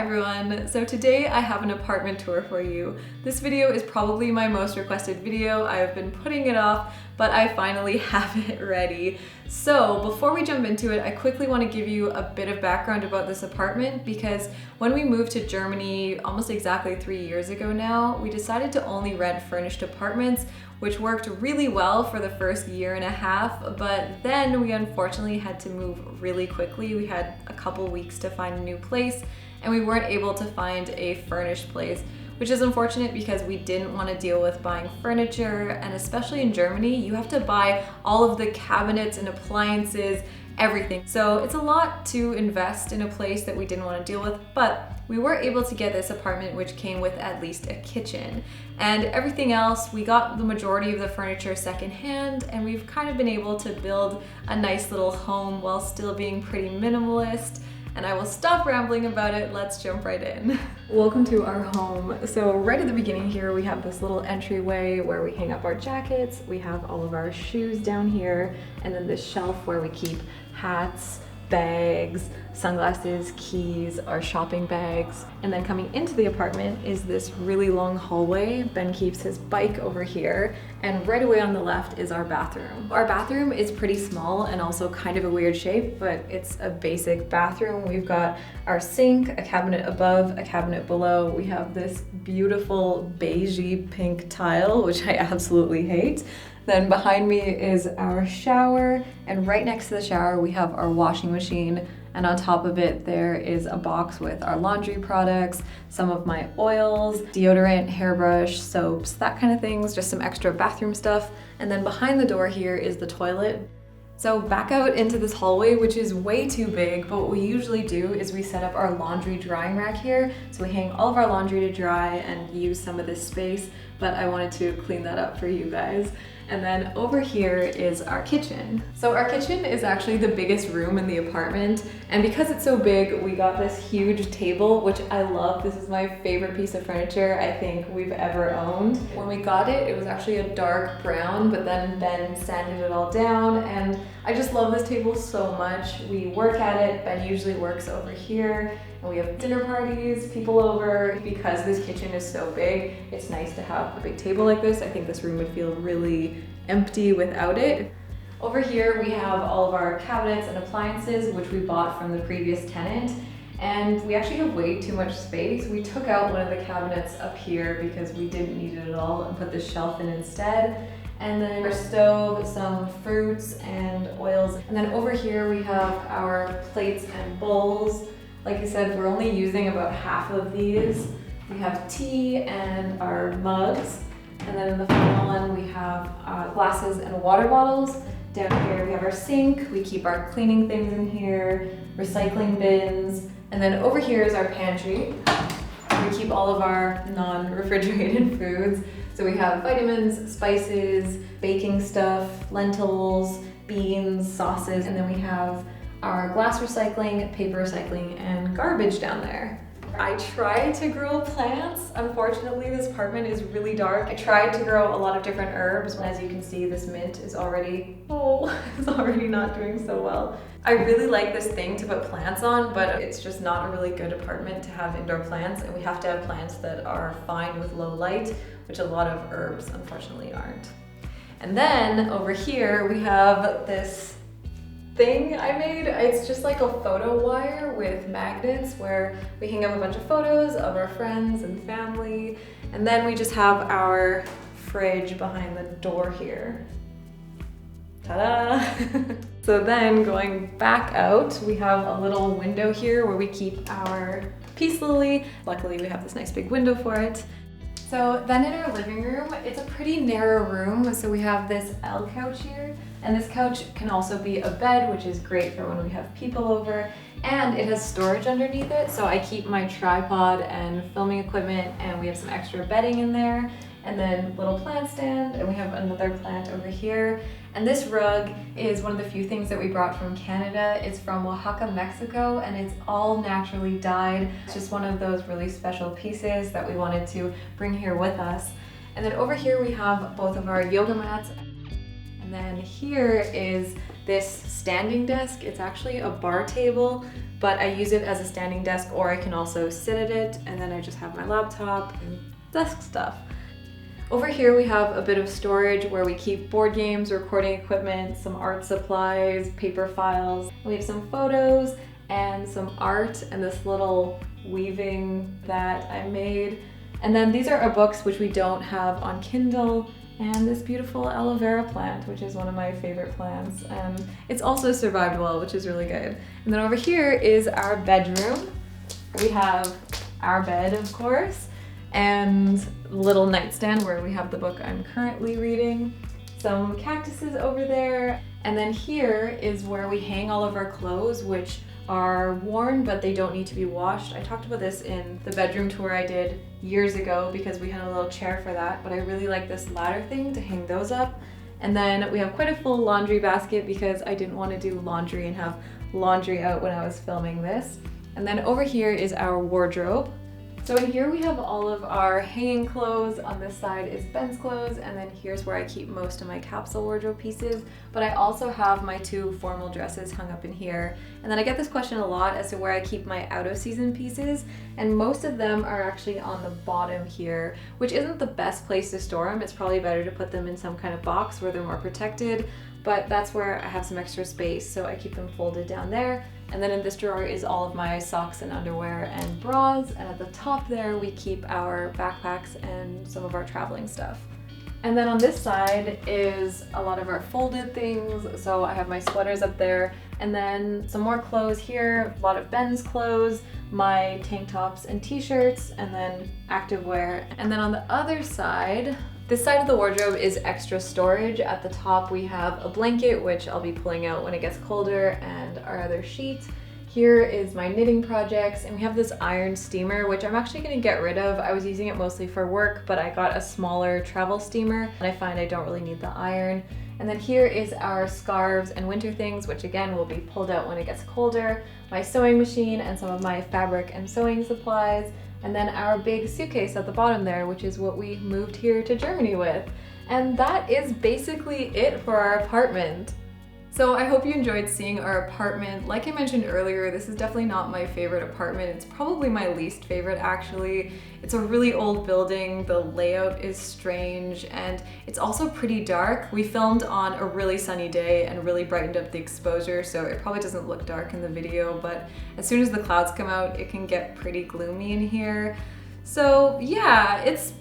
everyone! So today I have an apartment tour for you. This video is probably my most requested video. I've been putting it off, but I finally have it ready. So before we jump into it, I quickly want to give you a bit of background about this apartment because when we moved to Germany almost exactly 3 years ago now, we decided to only rent furnished apartments, which worked really well for the first year and a half, but then we unfortunately had to move really quickly. We had a couple weeks to find a new place and we weren't able to find a furnished place, which is unfortunate because we didn't want to deal with buying furniture, and especially in Germany, you have to buy all of the cabinets and appliances, everything. So it's a lot to invest in a place that we didn't want to deal with, but we were able to get this apartment which came with at least a kitchen. And everything else, we got the majority of the furniture secondhand, and we've kind of been able to build a nice little home while still being pretty minimalist. And I will stop rambling about it, let's jump right in. Welcome to our home. So right at the beginning here, we have this little entryway where we hang up our jackets. We have all of our shoes down here, and then this shelf where we keep hats, bags, sunglasses, keys, our shopping bags. And then coming into the apartment is this really long hallway. Ben keeps his bike over here, and right away on the left is our bathroom. Our bathroom is pretty small and also kind of a weird shape, but it's a basic bathroom. We've got our sink, a cabinet above, a cabinet below. We have this beautiful beigey pink tile, which I absolutely hate. Then behind me is our shower, and right next to the shower we have our washing machine, and on top of it there is a box with our laundry products, some of my oils, deodorant, hairbrush, soaps, that kind of things, just some extra bathroom stuff. And then behind the door here is the toilet. So back out into this hallway, which is way too big, but what we usually do is we set up our laundry drying rack here. So we hang all of our laundry to dry and use some of this space, but I wanted to clean that up for you guys. And then over here is our kitchen. So our kitchen is actually the biggest room in the apartment, and because it's so big, we got this huge table, which I love. This is my favorite piece of furniture I think we've ever owned. When we got it, it was actually a dark brown, but then Ben sanded it all down, and I just love this table so much. We work at it. Ben usually works over here, and we have dinner parties, people over. Because this kitchen is so big, it's nice to have a big table like this. I think this room would feel really empty without it. Over here we have all of our cabinets and appliances, which we bought from the previous tenant, and we actually have way too much space. We took out one of the cabinets up here because we didn't need it at all and put this shelf in instead. And then our stove, some fruits and oils. And then over here we have our plates and bowls. Like I said, we're only using about half of these. We have tea and our mugs. And then in the final one, we have glasses and water bottles. Down here, we have our sink. We keep our cleaning things in here, recycling bins. And then over here is our pantry. We keep all of our non-refrigerated foods. So we have vitamins, spices, baking stuff, lentils, beans, sauces, and then we have our glass recycling, paper recycling, and garbage down there. I tried to grow plants. Unfortunately, this apartment is really dark. I tried to grow a lot of different herbs. As you can see, this mint is already, it's already not doing so well. I really like this thing to put plants on, but it's just not a really good apartment to have indoor plants, and we have to have plants that are fine with low light, which a lot of herbs unfortunately aren't. And then over here we have this thing I made. It's just like a photo wire with magnets where we hang up a bunch of photos of our friends and family, and then we just have our fridge behind the door here. Ta-da! So then going back out, we have a little window here where we keep our peace lily. Luckily we have this nice big window for it. So then in our living room, it's a pretty narrow room. So we have this L couch here, and this couch can also be a bed, which is great for when we have people over, and it has storage underneath it. So I keep my tripod and filming equipment, and we have some extra bedding in there, and then little plant stand, and we have another plant over here. And this rug is one of the few things that we brought from Canada. It's from Oaxaca, Mexico, and it's all naturally dyed. It's just one of those really special pieces that we wanted to bring here with us. And then over here we have both of our yoga mats. And then here is this standing desk. It's actually a bar table, but I use it as a standing desk, or I can also sit at it, and then I just have my laptop and desk stuff. Over here we have a bit of storage where we keep board games, recording equipment, some art supplies, paper files. We have some photos and some art and this little weaving that I made. And then these are our books, which we don't have on Kindle, and this beautiful aloe vera plant, which is one of my favorite plants. It's also survived well, which is really good. And then over here is our bedroom. We have our bed, of course, and little nightstand where we have the book I'm currently reading, some cactuses over there, and then here is where we hang all of our clothes, which are worn but they don't need to be washed. I talked about this in the bedroom tour I did years ago because we had a little chair for that, but I really like this ladder thing to hang those up. And then we have quite a full laundry basket because I didn't want to do laundry and have laundry out when I was filming this. And then over here is our wardrobe. So in here we have all of our hanging clothes. On this side is Ben's clothes, and then here's where I keep most of my capsule wardrobe pieces. But I also have my 2 formal dresses hung up in here. And then I get this question a lot as to where I keep my out of season pieces, and most of them are actually on the bottom here, which isn't the best place to store them. It's probably better to put them in some kind of box where they're more protected, but that's where I have some extra space, so I keep them folded down there. And then in this drawer is all of my socks and underwear and bras, and at the top there we keep our backpacks and some of our traveling stuff. And then on this side is a lot of our folded things, so I have my sweaters up there, and then some more clothes here, a lot of Ben's clothes, my tank tops and t-shirts, and then activewear. And then on the other side, this side of the wardrobe is extra storage. At the top we have a blanket, which I'll be pulling out when it gets colder, and our other sheets. Here is my knitting projects, and we have this iron steamer, which I'm actually gonna get rid of. I was using it mostly for work, but I got a smaller travel steamer, and I find I don't really need the iron. And then here is our scarves and winter things, which again will be pulled out when it gets colder, my sewing machine and some of my fabric and sewing supplies, and then our big suitcase at the bottom there, which is what we moved here to Germany with. And that is basically it for our apartment. So I hope you enjoyed seeing our apartment. Like I mentioned earlier, this is definitely not my favorite apartment. It's probably my least favorite actually. It's a really old building, the layout is strange, and it's also pretty dark. We filmed on a really sunny day and really brightened up the exposure, so it probably doesn't look dark in the video, but as soon as the clouds come out, it can get pretty gloomy in here. So yeah, it's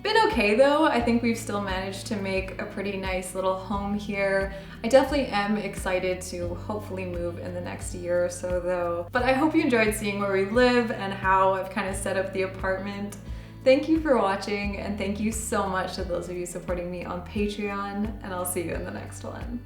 been okay though. I think we've still managed to make a pretty nice little home here. I definitely am excited to hopefully move in the next year or so though. But I hope you enjoyed seeing where we live and how I've kind of set up the apartment. Thank you for watching, and thank you so much to those of you supporting me on Patreon, and I'll see you in the next one.